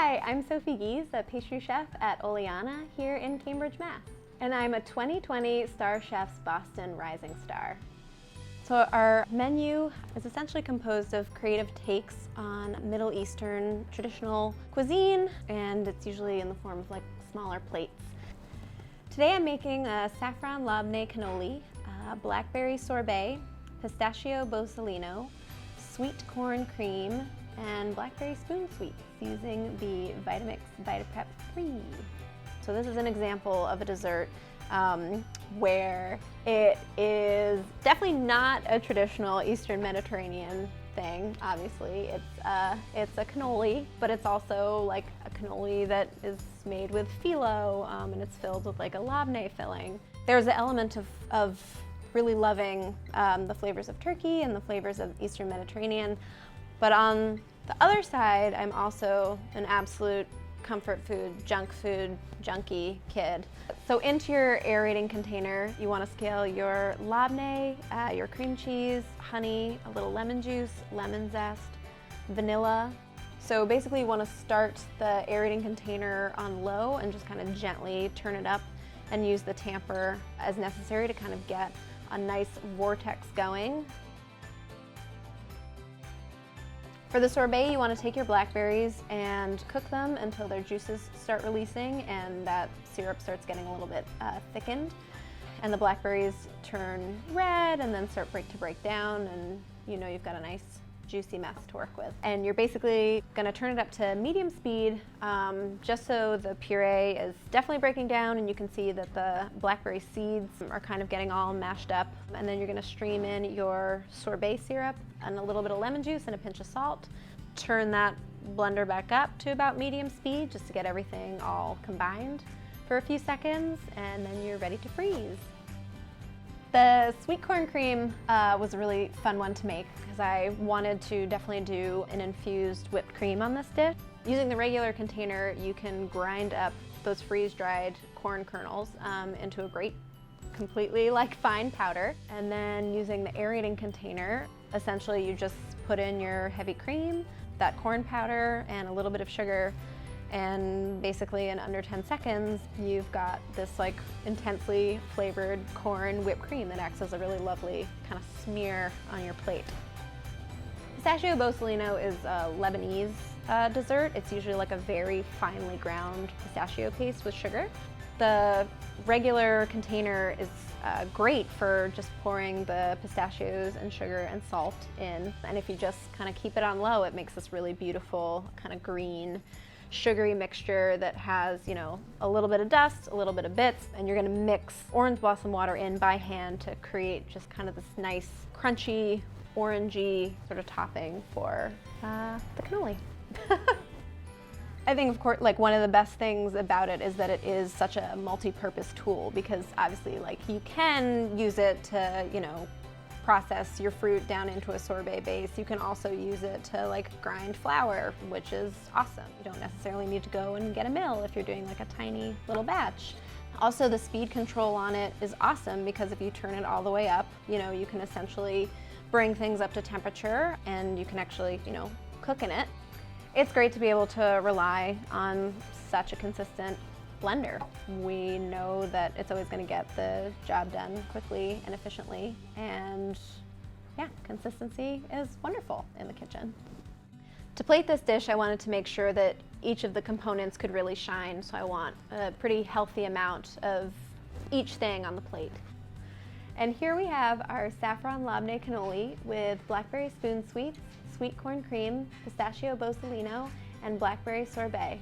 Hi, I'm Sophie Gies, a pastry chef at Oleana here in Cambridge, Mass. And I'm a 2020 StarChefs Boston Rising Star. So our menu is essentially composed of creative takes on Middle Eastern traditional cuisine, and it's usually in the form of like smaller plates. Today I'm making a saffron labneh cannoli, blackberry sorbet, pistachio bosalino, sweet corn cream, and blackberry spoon sweets using the Vitamix Vita-Prep 3. So this is an example of a dessert where it is definitely not a traditional Eastern Mediterranean thing. Obviously, it's a cannoli, but it's also like a cannoli that is made with phyllo, and it's filled with like a labneh filling. There's an element of really loving the flavors of Turkey and the flavors of Eastern Mediterranean, but on the other side, I'm also an absolute comfort food junkie kid. So into your aerating container, you want to scale your labneh, your cream cheese, honey, a little lemon juice, lemon zest, vanilla. So basically you want to start the aerating container on low and just kind of gently turn it up and use the tamper as necessary to kind of get a nice vortex going. For the sorbet, you want to take your blackberries and cook them until their juices start releasing and that syrup starts getting a little bit thickened. And the blackberries turn red and then start to break down, and you know you've got a nice juicy mess to work with. And you're basically going to turn it up to medium speed just so the puree is definitely breaking down and you can see that the blackberry seeds are kind of getting all mashed up. And then you're going to stream in your sorbet syrup and a little bit of lemon juice and a pinch of salt. Turn that blender back up to about medium speed just to get everything all combined for a few seconds, and then you're ready to freeze. The sweet corn cream was a really fun one to make because I wanted to definitely do an infused whipped cream on this dish. Using the regular container, you can grind up those freeze-dried corn kernels into a great, completely like fine powder. And then using the aerating container, essentially you just put in your heavy cream, that corn powder, and a little bit of sugar. And basically in under 10 seconds, you've got this like intensely flavored corn whipped cream that acts as a really lovely kind of smear on your plate. Pistachio bosalino is a Lebanese dessert. It's usually like a very finely ground pistachio paste with sugar. The regular container is great for just pouring the pistachios and sugar and salt in. And if you just kind of keep it on low, it makes this really beautiful kind of green, sugary mixture that has, you know, a little bit of dust, a little bit of bits, and you're gonna mix orange blossom water in by hand to create just kind of this nice, crunchy, orangey sort of topping for the cannoli. I think, of course, like one of the best things about it is that it is such a multi-purpose tool, because obviously, like, you can use it to, you know, process your fruit down into a sorbet base. You can also use it to like grind flour, which is awesome. You don't necessarily need to go and get a mill if you're doing like a tiny little batch. Also, the speed control on it is awesome because if you turn it all the way up, you know, you can essentially bring things up to temperature and you can actually, you know, cook in it. It's great to be able to rely on such a consistent blender. We know that it's always going to get the job done quickly and efficiently, and yeah, consistency is wonderful in the kitchen. To plate this dish, I wanted to make sure that each of the components could really shine, so I want a pretty healthy amount of each thing on the plate. And here we have our saffron labneh cannoli with blackberry spoon sweets, sweet corn cream, pistachio bosalino, and blackberry sorbet.